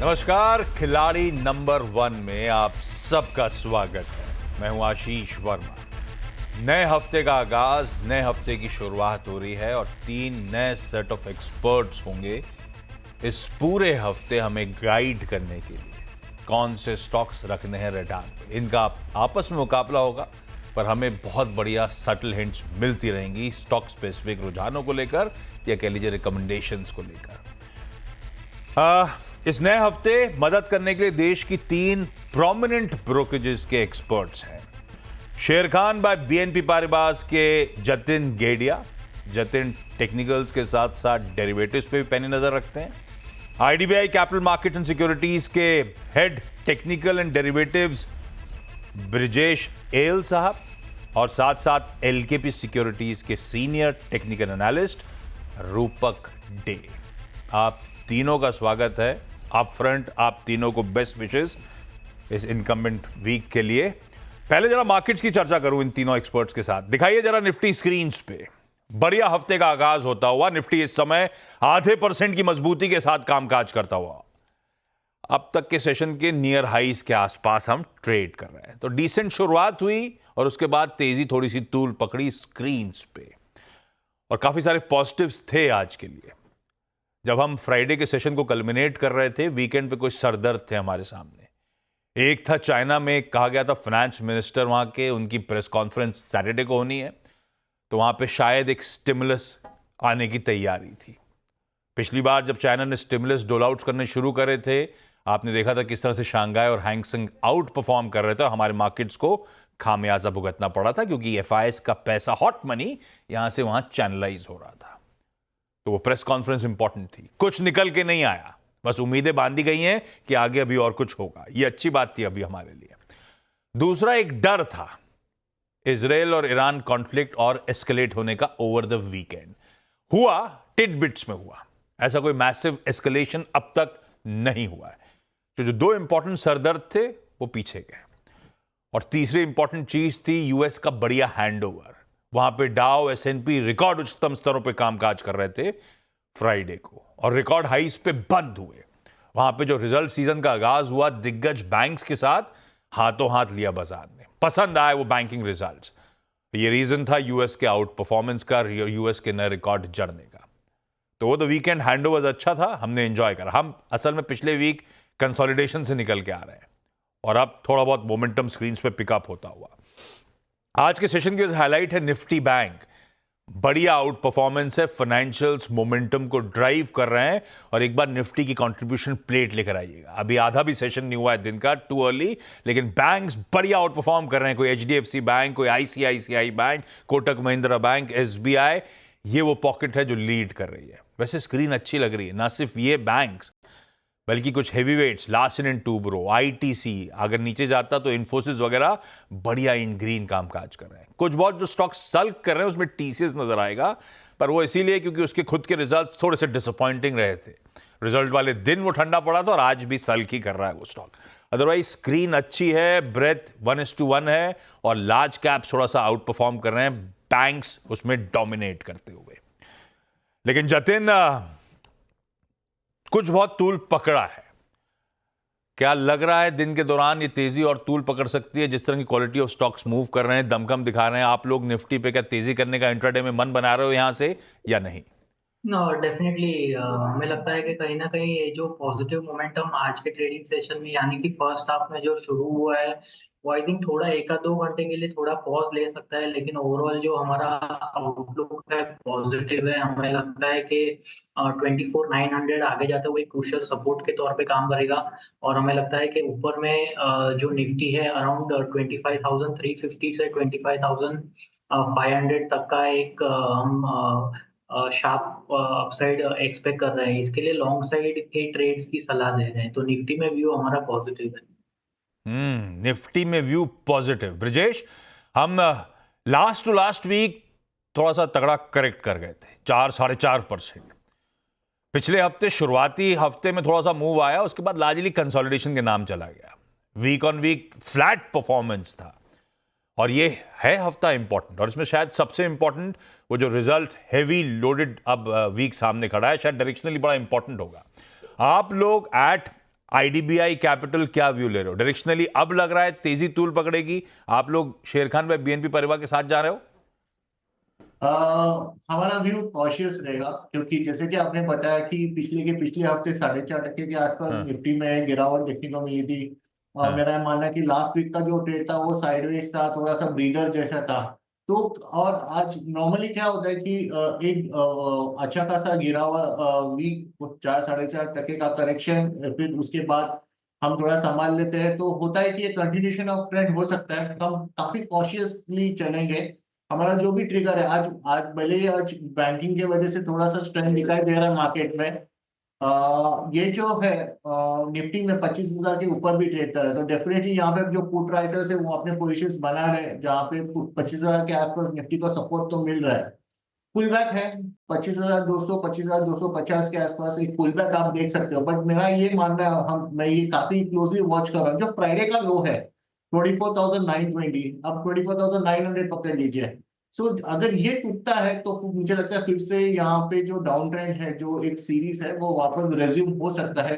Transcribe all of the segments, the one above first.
नमस्कार, खिलाड़ी नंबर 1 में आप सबका स्वागत है। मैं हूं आशीष वर्मा। नए हफ्ते का आगाज, नए हफ्ते की शुरुआत हो रही है और 3 नए सेट ऑफ एक्सपर्ट्स होंगे इस पूरे हफ्ते हमें गाइड करने के लिए कौन से स्टॉक्स रखने हैं रडार पे। इनका आपस में मुकाबला होगा, पर हमें बहुत बढ़िया सटल हिंट्स मिलती रहेंगी स्टॉक स्पेसिफिक रुझानों को लेकर या कह लीजिए रिकमेंडेशंस को लेकर। इस नए हफ्ते मदद करने के लिए देश की 3 प्रोमिनेंट ब्रोकरेजेस के एक्सपर्ट्स हैं। शेर खान बाय बीएनपी पारिबास के जतिन गेडिया। जतिन टेक्निकल्स के साथ साथ डेरिवेटिव्स पे भी पैनी नजर रखते हैं। IDBI capital market and securities के head technical and derivatives Brijesh L साहब, और साथ साथ एलकेपी सिक्योरिटीज के senior technical analyst Rupak De. आप तीनों का स्वागत है अप फ्रंट। आप तीनों को बेस्ट विशेस इस इनकम्बेंट वीक के लिए। पहले जरा मार्केट्स की चर्चा करूं इन तीनों एक्सपर्ट्स के साथ। दिखाइए जरा निफ्टी स्क्रीन्स पे। बढ़िया हफ्ते का आगाज होता हुआ निफ्टी इस समय आधे % की मजबूती के साथ कामकाज करता हुआ अब तक के सेशन के नियर हाईज के आसपास हम ट्रेड कर रहे हैं। तो डिसेंट शुरुआत हुई और उसके बाद तेजी थोड़ी सी तूल पकड़ी स्क्रीन्स पे, और काफी सारे पॉजिटिव्स थे आज के लिए। जब हम फ्राइडे के सेशन को कल्मिनेट कर रहे थे, वीकेंड पे कुछ सरदर्द थे हमारे सामने। एक था चाइना में कहा गया था फाइनेंस मिनिस्टर वहां के, उनकी प्रेस कॉन्फ्रेंस सैटरडे को होनी है, तो वहां पे शायद एक स्टिमुलस आने की तैयारी थी। पिछली बार जब चाइना ने स्टिमुलस डोल आउट करने शुरू करे थे, आपने देखा था किस तरह से शांघाई और हैंगसेंग आउट परफॉर्म कर रहे थे, और हमारे मार्केट्स को खामियाजा भुगतना पड़ा था क्योंकि एफआईएस का पैसा, हॉट मनी, यहां से वहां चैनलाइज हो रहा था। तो वो प्रेस कॉन्फ्रेंस इंपॉर्टेंट थी। कुछ निकल के नहीं आया, बस उम्मीदें बांधी गई हैं कि आगे अभी और कुछ होगा। ये अच्छी बात थी अभी हमारे लिए। दूसरा एक डर था इजराइल और ईरान कॉन्फ्लिक्ट और एस्केलेट होने का ओवर द वीकेंड। हुआ, टिडबिट्स में हुआ, ऐसा कोई मैसिव एस्केलेशन अब तक नहीं हुआ है। तो जो 2 इंपॉर्टेंट सरदर्द थे वो पीछे गए। और तीसरी इंपॉर्टेंट चीज थी यूएस का बढ़िया हैंडओवर। वहां पे डाउ, एसएनपी रिकॉर्ड उच्चतम स्तरों पे कामकाज कर रहे थे फ्राइडे को, और रिकॉर्ड हाईस पे बंद हुए। वहां पे जो रिजल्ट सीजन का आगाज हुआ दिग्गज बैंक्स के साथ, हाथों हाथ लिया बाजार ने। पसंद आए वो बैंकिंग रिजल्ट्स। ये रीजन था यूएस के आउट परफॉर्मेंस का, यूएस के नए रिकॉर्ड जड़ने का। तो वो द वीकेंड हैंडओवर अच्छा था, हमने एंजॉय करा। हम असल में पिछले वीक कंसोलिडेशन से निकल के आ रहे हैं और अब थोड़ा बहुत मोमेंटम स्क्रीन पे पिकअप होता हुआ। आज के सेशन की हाईलाइट है निफ्टी बैंक। बढ़िया आउट परफॉर्मेंस है, फाइनेंशियल्स मोमेंटम को ड्राइव कर रहे हैं, और एक बार निफ्टी की कंट्रीब्यूशन प्लेट लेकर आइएगा। अभी आधा भी सेशन नहीं हुआ है दिन का, टू अर्ली, लेकिन बैंक्स बढ़िया आउट परफॉर्म कर रहे हैं। कोई एचडीएफसी बैंक, कोई ICICI bank, Kotak Mahindra bank, SBI, ये वो पॉकेट है जो लीड कर रही है। वैसे स्क्रीन अच्छी लग रही है, ना सिर्फ ये बैंक्स बल्कि कुछ हेवीवेट्स, लार्सन एंड टूब्रो, आईटीसी, अगर नीचे जाता तो इन्फोसिस वगैरह बढ़िया इन ग्रीन कामकाज कर रहे हैं। कुछ बहुत जो स्टॉक सल्क कर रहे हैं उसमें टीसीएस नजर आएगा, पर वो इसीलिए क्योंकि उसके खुद के रिजल्ट्स थोड़े से डिसअपॉइंटिंग रहे थे। रिजल्ट वाले दिन वो ठंडा पड़ा था और आज भी सल्क ही कर रहा है वो स्टॉक। अदरवाइज स्क्रीन अच्छी है, ब्रेथ 1:1 है, और लार्ज कैप थोड़ा सा आउट परफॉर्म कर रहे हैं, बैंक्स उसमें डोमिनेट करते हुए। लेकिन जतिन, कुछ बहुत तूल पकड़ा है। क्या लग रहा है दिन के दौरान ये तेजी और तूल पकड़ सकती है? जिस तरह की क्वालिटी ऑफ स्टॉक्स मूव कर रहे हैं, दमखम दिखा रहे हैं, आप लोग निफ्टी पे क्या तेजी करने का इंट्राडे में मन बना रहे हो यहां से या नहीं? डेफिनेटली हमें लगता है कि कहीं ना कहीं ये जो पॉजिटिव मोमेंटम आज के ट्रेडिंग सेशन में यानी कि फर्स्ट हाफ में जो शुरू हुआ है वो आई थिंक थोड़ा 1 या 2 घंटे के लिए थोड़ा पॉज ले सकता है, लेकिन ओवरऑल जो हमारा आउटलुक है पॉजिटिव है। हमें लगता है कि 24,900 आगे जाते हुए क्रूशियल सपोर्ट के तौर पे काम करेगा, और हमें लगता है कि ऊपर में जो निफ्टी है अराउंड 25,350 से 25,500 तक का एक हम शार्प अपसाइड एक्सपेक्ट कर रहे हैं। इसके लिए लॉन्ग साइड के ट्रेड्स की सलाह दे रहे हैं, तो निफ्टी में व्यू हमारा पॉजिटिव है। निफ्टी में व्यू पॉजिटिव। ब्रिजेश, हम लास्ट टू लास्ट वीक थोड़ा सा तगड़ा करेक्ट कर गए थे, 4-4.5%। पिछले हफ्ते, शुरुआती हफ्ते में थोड़ा सा मूव आया, उसके बाद लार्जली कंसोलिडेशन के नाम चला गया। Week on week flat performance था, और ये है हफ्ता इंपॉर्टेंट, और इसमें शायद सबसे इंपॉर्टेंट वो जो रिजल्ट हेवी लोडेड अब वीक सामने खड़ा है, शायद डायरेक्शनली बड़ा इंपॉर्टेंट होगा। आप लोग एट आईडीबीआई कैपिटल क्या व्यू ले रहे हो? डायरेक्शनली अब लग रहा है तेजी तूल पकड़ेगी, आप लोग शेरखान भाई बीएनपी परिवार के साथ जा रहे हो? अ, हमारा व्यू कॉशियस रहेगा, क्योंकि जैसे कि आपने बताया कि पिछले हफ्ते 4.5% के आसपास हाँ, निफ्टी में गिरावट देखने को मिली थी। हाँ, मेरा मानना है कि लास्ट वीक का जो ट्रेड था वो साइडवेज था, थोड़ा सा ब्रीदर जैसा था। तो और आज नॉर्मली क्या होता है कि एक अच्छा खासा गिरा हुआ वीक 4-4.5% का करेक्शन, फिर उसके बाद हम थोड़ा संभाल लेते हैं, तो होता है कि ये कंटिन्यूशन ऑफ ट्रेंड हो सकता है। तो हम काफी कॉशियसली चलेंगे। हमारा जो भी ट्रिगर है, आज आज भले ही आज बैंकिंग की वजह से थोड़ा सा स्ट्रेंथ दिखाई दे रहा है मार्केट में। ये जो है निफ्टी में 25,000 के ऊपर भी ट्रेड कर रहा है, तो डेफिनेटली यहाँ पे जो पुट राइटर्स है वो अपने पोजीशंस बना रहे हैं, जहाँ पे 25,000 के आसपास निफ्टी का सपोर्ट तो मिल रहा है। पुल बैक है 25,200 25,250 के आसपास एक पुल बैक आप देख सकते हो, बट मेरा ये मानना है, मैं ये काफी क्लोजली वॉच कर रहा हूँ। जो फ्राइडे का लो है 24,920, अब 24,900 पकड़ लीजिए। सो अगर ये टूटता है तो मुझे लगता है फिर से यहाँ पे जो डाउन ट्रेंड है, जो एक सीरीज है, वो वापस रेज्यूम हो सकता है।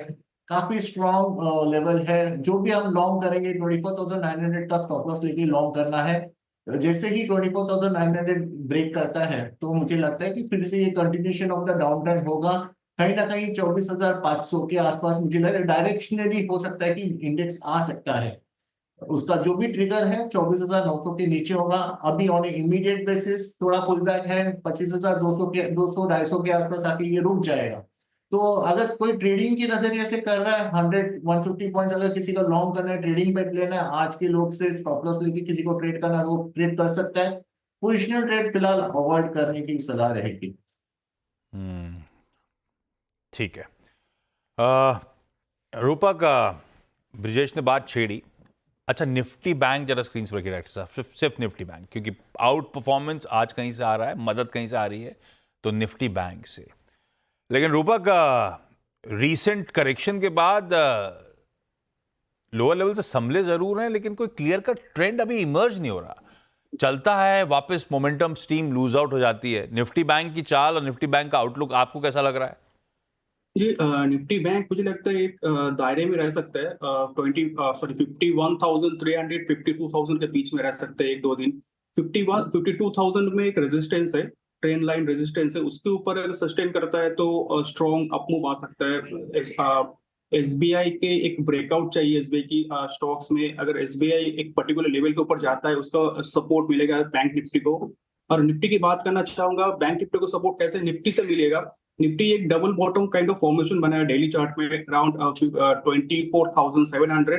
काफी स्ट्रॉन्ग लेवल है। जो भी हम लॉन्ग करेंगे 24,900 का स्टॉप लॉस लेके लॉन्ग करना है। जैसे ही 24,900 ब्रेक करता है तो मुझे लगता है कि फिर से ये continuation of the down trend होगा। कहीं ना कहीं 24,500 के आसपास मुझे लग रहा है डायरेक्शनली हो सकता है कि इंडेक्स आ सकता है। उसका जो भी ट्रिगर है 24,900 के नीचे होगा। अभी ऑन इमीडिएट बेसिस थोड़ा पुल बैक है 25,200 के 200-250 के आसपास आके ये रुक जाएगा। तो अगर कोई ट्रेडिंग की नजरिए से कर रहा है 100-150 पॉइंट्स, अगर किसी का लॉन्ग करना है, ट्रेडिंग बेट लेना है, आज के लोग से स्टॉप लॉस लेके किसी को ट्रेड करना है, वो ट्रेड कर सकता है। पोजिशनल ट्रेड फिलहाल अवॉइड करने की सलाह रहेगी। हम्म, ठीक है। रूपक, ब्रिजेश ने बात छेड़ी। अच्छा, निफ्टी बैंक जरा स्क्रीन पर रखिए डॉक्टर साहब, सिर्फ निफ्टी बैंक, क्योंकि आउट परफॉर्मेंस आज कहीं से आ रहा है, मदद कहीं से आ रही है, तो निफ्टी बैंक से। लेकिन रूपक, रीसेंट करेक्शन के बाद लोअर लेवल से संभले जरूर हैं, लेकिन कोई क्लियर कट ट्रेंड अभी इमर्ज नहीं हो रहा। चलता है, वापस मोमेंटम स्टीम लूज आउट हो जाती है। निफ्टी बैंक की चाल और निफ्टी बैंक का आउटलुक आपको कैसा लग रहा है? जी, निफ्टी बैंक मुझे लगता है एक दायरे में रह सकता है। 51,300 52,000 के बीच में रह सकते हैं एक दो दिन। 52,000 में एक रेजिस्टेंस है, ट्रेंड लाइन रेजिस्टेंस है, उसके ऊपर अगर सस्टेन करता है तो स्ट्रॉन्ग अपमूव आ सकता है। एसबीआई के एक ब्रेकआउट चाहिए एसबीआई की स्टॉक्स में। अगर एसबीआई एक पर्टिकुलर लेवल के ऊपर जाता है उसका सपोर्ट मिलेगा बैंक निफ्टी को। और निफ्टी की बात करना चाहूंगा, बैंक निफ्टी को सपोर्ट कैसे निफ्टी से मिलेगा। निफ्टी एक double bottom kind of formation बनाया डेली चार्ट में अराउंड 24,700,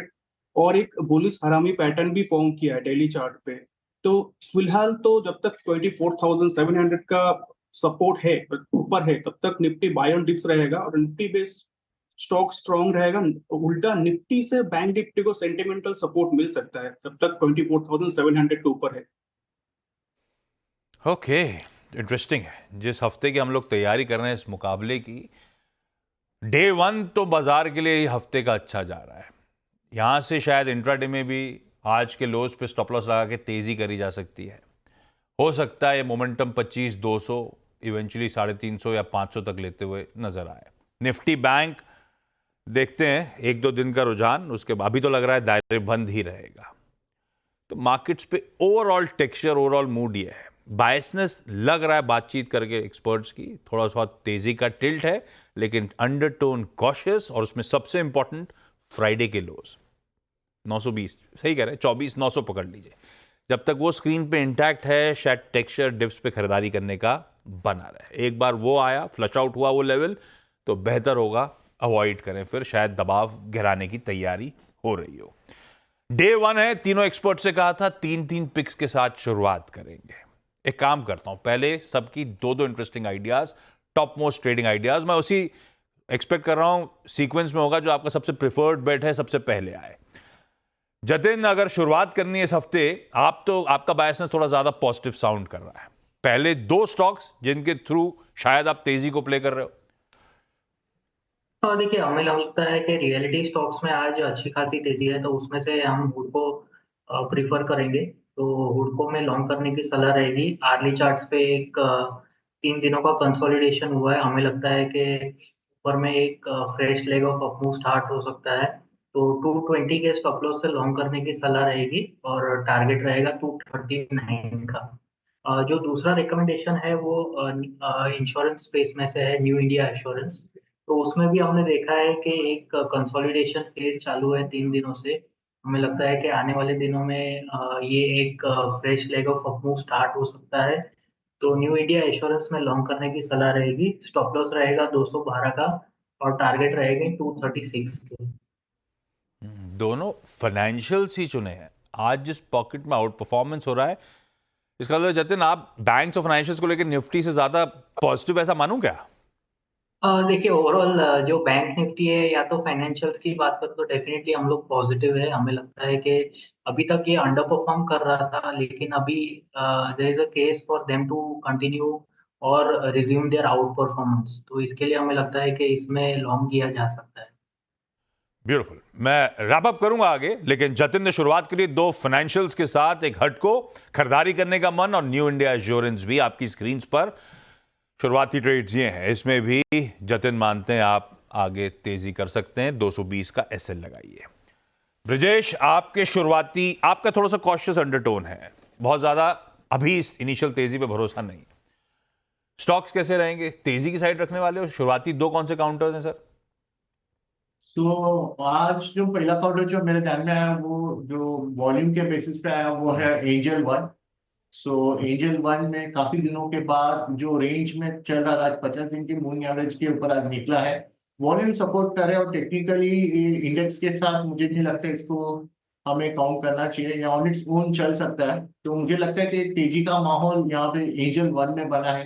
और एक बुलिश हरामी पैटर्न भी फॉर्म किया है डेली चार्ट पे। तो फिलहाल तो जब तक 24,700 का सपोर्ट है, ऊपर है, तब तक निफ्टी बाय ऑन डिप्स रहेगा और निफ्टी बेस स्टॉक स्ट्रॉन्ग रहेगा। उल्टा निफ्टी से बैंक निफ्टी को सेंटिमेंटल सपोर्ट मिल सकता है जब तक 24,700 के ऊपर है। ओके, इंटरेस्टिंग है। जिस हफ्ते की हम लोग तैयारी कर रहे हैं इस मुकाबले की, डे वन तो बाजार के लिए ये हफ्ते का अच्छा जा रहा है। यहां से शायद इंट्राडे में भी आज के लोज पे स्टॉप लॉस लगा के तेजी करी जा सकती है। हो सकता है ये मोमेंटम 25,200 इवेंचुअली 350 या 500 तक लेते हुए नजर आए। निफ्टी बैंक देखते हैं एक दो दिन का रुझान, उसके बाद अभी तो लग रहा है दायरे बंद ही रहेगा। तो मार्केट्स पे ओवरऑल टेक्सचर, ओवरऑल मूड ये है, बायसनेस लग रहा है बातचीत करके एक्सपर्ट्स की, थोड़ा सा तेजी का टिल्ट है, लेकिन अंडरटोन कॉशियस। और उसमें सबसे इंपॉर्टेंट फ्राइडे के लोज 920, सही कह रहे हैं, 24,900 पकड़ लीजिए। जब तक वो स्क्रीन पे इंटैक्ट है, शायद टेक्सचर डिप्स पे खरीदारी करने का बना रहे। एक बार वो आया, फ्लश आउट हुआ वो लेवल, तो बेहतर होगा अवॉइड करें, फिर शायद दबाव गिराने की तैयारी हो रही हो। डे वन है, तीनों एक्सपर्ट से कहा था 3-3 पिक्स के साथ शुरुआत करेंगे। एक काम करता हूं, पहले सबकी दो interesting ideas, top most trading ideas, मैं उसी एक्सपेक्ट कर रहा हूं सीक्वेंस में होगा जो आपका सबसे प्रिफर्ड बेट है, सबसे पहले आए। जतिन, अगर शुरुआत करनी है इस हफ्ते, आपका बायसनेस थोड़ा ज्यादा पॉजिटिव साउंड कर रहा है। पहले दो स्टॉक्स जिनके थ्रू शायद आप तेजी को प्ले कर रहे हो। तो देखिए, हमें लगता है कि रियलिटी स्टॉक्स में आज अच्छी खासी तेजी है, तो उसमें से हम हुडको प्रीफर करेंगे। तो हुडको में लॉन्ग करने की सलाह रहेगी। आर्ली चार्ट्स पे एक 3 दिनों का कंसोलिडेशन हुआ है। हमें लगता है कि ऊपर में एक fresh leg of up move start हो सकता है। तो 220 के स्टॉप लॉस से लॉन्ग करने की सलाह रहेगी और टारगेट रहेगा 239 का। जो दूसरा रिकमेंडेशन है वो इंश्योरेंस स्पेस में से है, न्यू इंडिया एश्योरेंस। तो उसमें भी हमने देखा है कि एक कंसोलिडेशन फेज चालू है 3 दिनों से। हमें लगता है कि आने वाले दिनों में ये एक fresh leg of up move start हो सकता है। तो न्यू इंडिया एश्योरेंस में लॉन्ग करने की सलाह रहेगी। स्टॉप लॉस रहेगा 212 का और टारगेट रहेंगे 236 के। दोनों फाइनेंशियल्स ही चुने हैं। आज जिस पॉकेट में आउट परफॉर्मेंस हो रहा है, इसका मतलब जतिन आप बैंक्स और फाइनेंशियल्स को लेकर निफ्टी से ज्यादा पॉजिटिव ऐसा मानूं क्या? देखिए ओवरऑल जो बैंक निफ्टी है या तो फाइनेंशियल्स की बात करें तो डेफिनेटली हम लोग पॉजिटिव है। हमें लगता है कि अभी तक ये अंडर परफॉर्म कर रहा था, लेकिन अभी there is a case for them to continue और रिज्यूम देयर आउट परफॉर्मेंस। तो इसके लिए हमें लगता है कि इसमें लॉन्ग किया जा सकता है। ब्यूटीफुल। मैं रैप अप करूंगा आगे, लेकिन जतिन ने शुरुआत करी दो फाइनेंशियल्स के साथ, एक हटको खरीदारी करने का मन और न्यू इंडिया एश्योरेंस भी आपकी स्क्रीन पर। शुरुआती ट्रेड्स ये हैं, इसमें भी जतिन मानते हैं आप आगे तेजी कर सकते हैं। 220 का एसएल लगाइए। ब्रजेश, आपके शुरुआती, आपका थोड़ा सा कॉशियस अंडरटोन है, बहुत ज्यादा अभी इस इनिशियल तेजी पे भरोसा नहीं। स्टॉक्स कैसे रहेंगे? तेजी की साइड रखने वाले हो? शुरुआती दो कौन से काउंटर्स हैं सर? आज जो पहला काउंटर जो मेरे ध्यान में आया वो जो वॉल्यूम के बेसिस पे आया वो है एंजल वन। एंजल वन में काफी दिनों के बाद जो रेंज में चल रहा था, आज 50 दिन की मूविंग एवरेज के ऊपर आज निकला है। वॉल्यूम सपोर्ट कर रहे हैं और टेक्निकली इंडेक्स के साथ मुझे नहीं लगता इसको हमें काउंट करना चाहिए, या ऑन इट्स ओन चल सकता है। तो मुझे लगता है कि तेजी का माहौल यहाँ पे एंजल वन में बना है।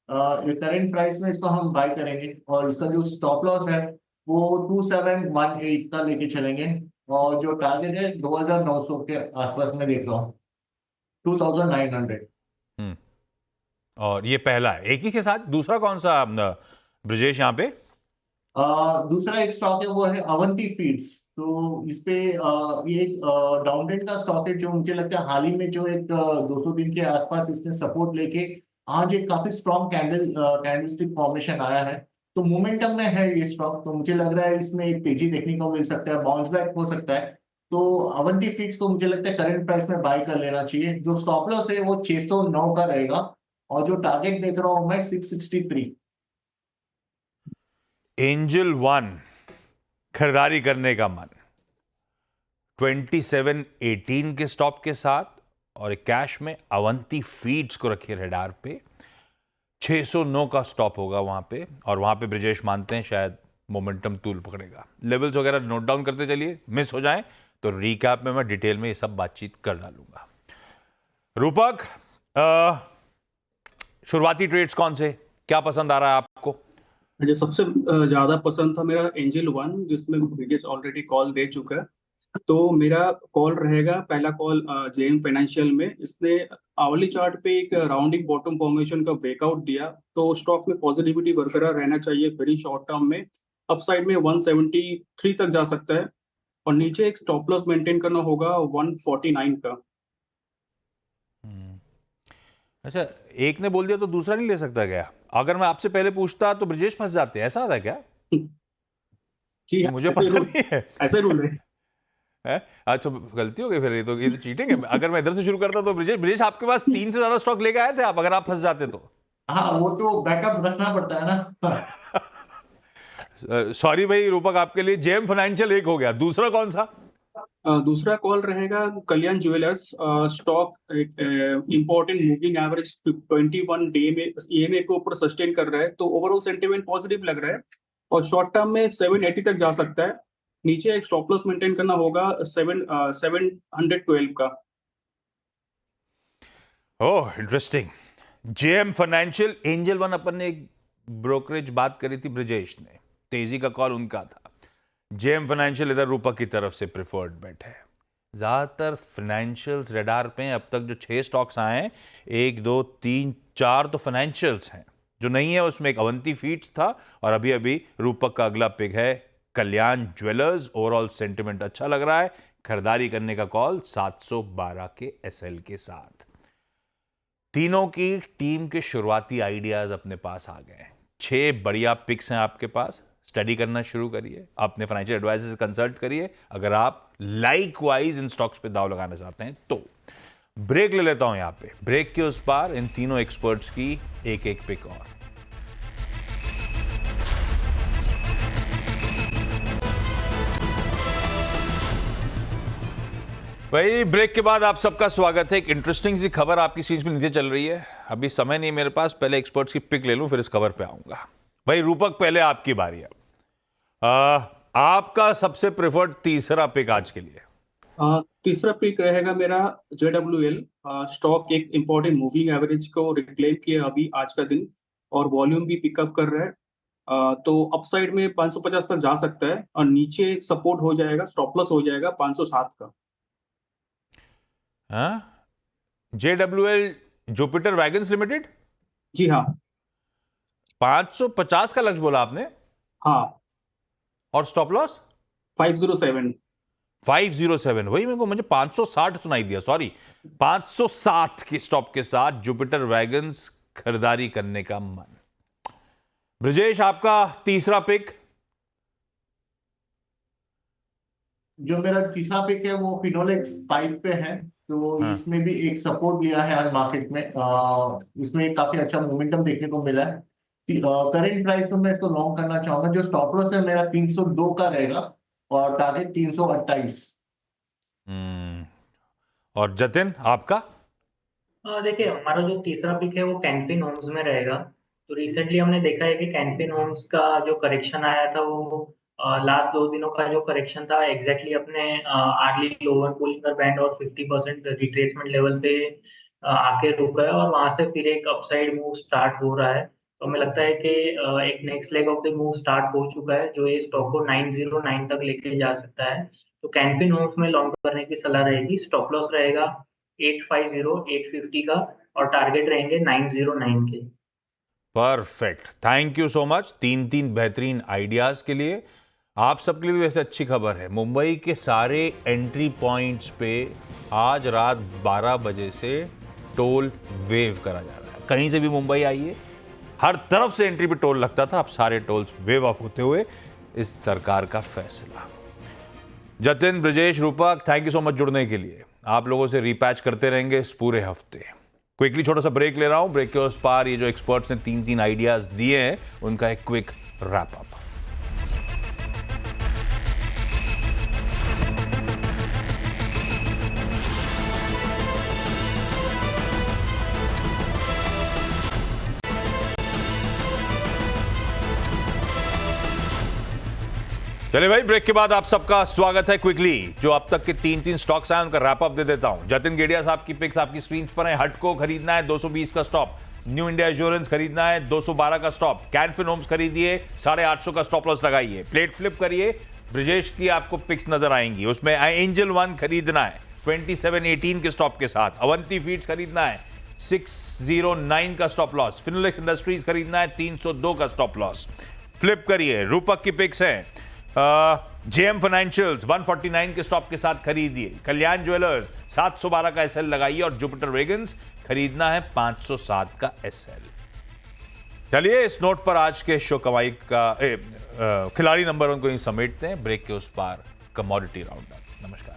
करंट प्राइस में इसको हम बाय करेंगे और इसका जो स्टॉप लॉस है वो 2718 का लेके चलेंगे और जो टारगेट है 2900 के आसपास में देख रहा हूँ, 2900। और ये पहला है एक ही के साथ। दूसरा कौन सा ब्रजेश यहाँ पे? दूसरा एक स्टॉक है वो है अवंती फीड्स। तो इस पे ये एक डाउन ट्रेंड का स्टॉक है जो मुझे लगता है हाल ही में जो एक 200 दिन के आसपास इसने सपोर्ट लेके आज एक काफी स्ट्रॉन्ग कैंडलस्टिक फॉर्मेशन आया है। तो मोमेंटम में है ये स्टॉक, तो मुझे लग रहा है इसमें एक तेजी देखने को मिल सकता है, बाउंस बैक हो सकता है। तो अवंती फीड्स को मुझे लगता है करंट प्राइस में बाय कर लेना चाहिए। जो स्टॉप लॉस है वो 609 का रहेगा और जो टारगेट देख रहा हूं मैं 663। एंजल वन खरीदारी करने का मन 2718 के स्टॉप के साथ और एक कैश में अवंती फीड्स को रखिए रडार पे। 609 का स्टॉप होगा वहां पे, और वहां पे ब्रजेश मानते हैं शायद मोमेंटम तूल पकड़ेगा। लेवल्स वगैरह नोट डाउन करते चलिए, मिस हो जाएं तो रीकैप में मैं डिटेल में ये सब बातचीत कर डालूंगा। रूपक, शुरुआती ट्रेड्स कौन से, क्या पसंद आ रहा है आपको? मुझे सबसे ज्यादा पसंद था मेरा एंजल वन, जिसमें ब्रिजेश ऑलरेडी कॉल दे चुका है। तो मेरा कॉल रहेगा, पहला कॉल जेएम फाइनेंशियल में। इसने आवली चार्ट पे एक राउंडिंग बॉटम फॉर्मेशन का ब्रेकआउट दिया, तो स्टॉक में पॉजिटिविटी बरकरार रहना चाहिए वेरी शॉर्ट टर्म में। अपसाइड में 173 तक जा सकता है और नीचे एक स्टॉप लॉस मेंटेन करना होगा 149 का। अच्छा, एक ने बोल दिया तो दूसरा नहीं ले सकता क्या? अगर मैं आपसे पहले पूछता तो ब्रजेश फंस जाते, ऐसा होता है क्या? जी हाँ, मुझे पता नहीं है। ऐसे रूल है। है? अच्छा, गलती हो गई फिर। ये तो चीटिंग है। अगर मैं इधर से शुरू करता तो ब्रजेश आपके पास 3 से ज्यादा स्टॉक लेके आए थे आप, अगर आप फंस जाते तो। हाँ, वो तो बैकअप रखना पड़ता है ना। सॉरी भाई रूपक, आपके लिए जेएम फाइनेंशियल एक हो गया। दूसरा कौन सा? दूसरा कॉल रहेगा Kalyan jewellers. Stock important moving average 21 day में ईएमए के ऊपर सस्टेन कर रहा है, तो ओवरऑल सेंटीमेंट पॉजिटिव लग रहा है और शॉर्ट टर्म में 780 तक जा सकता है। नीचे एक स्टॉप लॉस मेंटेन करना होगा 712 का। Oh, interesting. JM financial, Angel one अपन ने एक ब्रोकरेज बात करी थी, ब्रजेश ने, तेजी का कॉल उनका था। जेएम फाइनेंशियल इधर रूपक की तरफ से प्रेफर्ड बेट है। ज्यादातर फाइनेंशियल्स रडार पे हैं। अब तक जो 6 स्टॉक्स आए हैं, 1 2 3 4 तो फाइनेंशियल्स हैं। जो नहीं है उसमें एक अवंती फीड्स था और अभी अभी रूपक का अगला पिक है कल्याण ज्वेलर्स। ओवरऑल सेंटिमेंट अच्छा लग रहा है। खरीदारी करने का कॉल 712 के एसएल के साथ। तीनों की टीम के शुरुआती आइडियाज अपने पास आ गए हैं। 6 बढ़िया पिक्स हैं आपके पास। स्टडी करना शुरू करिए, अपने फाइनेंशियल एडवाइजर से कंसल्ट करिए अगर आप लाइक वाइज इन स्टॉक्स पे दाव लगाना चाहते हैं तो। ब्रेक ले लेता हूं यहां पे, ब्रेक के उस पार इन तीनों एक्सपर्ट्स की एक एक पिक और। भाई ब्रेक के बाद आप सबका स्वागत है। एक इंटरेस्टिंग सी खबर आपकी स्क्रीन पे नीचे चल रही है। अभी समय नहीं मेरे पास, पहले एक्सपर्ट्स की पिक ले लूं फिर इस खबर पे आऊंगा। भाई रूपक, पहले आपकी बारी है। आपका सबसे प्रेफर्ड तीसरा पिक आज के लिए? तीसरा पिक रहेगा मेरा JWL। स्टॉक एक इंपॉर्टेंट मूविंग एवरेज को रिक्लेम किया अभी आज का दिन और वॉल्यूम भी पिकअप कर रहा है। तो अपसाइड में 550 तक जा सकता है और नीचे सपोर्ट हो जाएगा, स्टॉप लॉस हो जाएगा 507 का। JWL Jupiter wagons limited? जी हाँ। 550 का लक्ष्य बोला आपने? हाँ। और स्टॉप लॉस 507। 507। वही मेरे को, मुझे 560 सुनाई दिया, सॉरी। 507 के स्टॉप के साथ जुपिटर वैगन्स खरीदारी करने का मन। ब्रजेश, आपका तीसरा पिक? जो मेरा तीसरा पिक है वो फिनोलेक्स 5 पे है। तो हाँ। इसमें भी एक सपोर्ट लिया है आज मार्केट में। इसमें काफी अच्छा मोमेंटम देखने को मिला है। करंट प्राइस तो मैं इसको लॉन्ग करना चाहूंगा। जो स्टॉप लॉस है मेरा 302 का रहेगा और टारगेट 328। और जतिन, आपका? देखिए, हमारा जो तीसरा पिक है वो कैनफिन होम्स में रहेगा। तो रिसेंटली हमने देखा है कि कैनफिन होम्स का जो करेक्शन आया था वो लास्ट 2 दिनों का जो करेक्शन था एग्जैक्टली अपने आर्ली लोअर पुलिंगर बैंड और 50% रिट्रेसमेंट लेवल पे आके रुका है और वहां से फिर एक अपसाइड मूव स्टार्ट हो रहा है। तो हमें लगता है कि एक next leg of the move start हो चुका है जो ये स्टॉक को 909 तक लेके जा सकता है। तो कैनफिन होम्स में लॉन्ग करने की सलाह रहेगी। स्टॉप लॉस रहेगा 850 850 का और टारगेट रहेंगे 909 के। Perfect, thank you so much 3 बेहतरीन आइडियाज के लिए। आप सबके लिए भी वैसे अच्छी खबर है, मुंबई के सारे एंट्री पॉइंट्स पे आज रात 12 बजे से टोल वेव करा जा रहा है। कहीं से भी मुंबई आइए, हर तरफ से एंट्री पे टोल लगता था, अब सारे टोल्स वेव ऑफ होते हुए इस सरकार का फैसला। जतिन, ब्रजेश, रूपक, थैंक यू सो मच जुड़ने के लिए। आप लोगों से रीपैच करते रहेंगे इस पूरे हफ्ते। क्विकली छोटा सा ब्रेक ले रहा हूं। ब्रेक के उस पार ये जो एक्सपर्ट्स ने 3 आइडियाज दिए हैं उनका एक क्विक रैप अप। चलिए भाई, ब्रेक के बाद आप सबका स्वागत है। क्विकली जो अब तक के 3 स्टॉक्स आए उनका रैप अप दे देता हूं। जतिन गेडिया साहब की पिक्स आपकी स्क्रीन पर है। हटको खरीदना है 220 का स्टॉप, न्यू इंडिया एश्योरेंस खरीदना है 212 का स्टॉप, कैनफिन होम्स खरीदिए 850 का स्टॉप लॉस लगाइए, प्लेट फ्लिप करिए। ब्रजेश की आपको पिक्स नजर आएंगी, उसमें एंजल 1 खरीदना है 2718 के स्टॉप के साथ, अवंती फीड्स खरीदना है 609 का स्टॉप लॉस, फिनोलेक्स इंडस्ट्रीज खरीदना है 302 का स्टॉप लॉस। फ्लिप करिए। रूपक की पिक्स हैं जेएम फाइनेंशियल्स 149 के स्टॉप के साथ खरीदिए, कल्याण ज्वेलर्स 712 का एसएल लगाइए और जुपिटर वैगन्स खरीदना है 507 का एसएल। चलिए इस नोट पर आज के शो कमाई का खिलाड़ी नंबर 1 को ही समेटते हैं। ब्रेक के उस पार कमोडिटी राउंड अप। नमस्कार।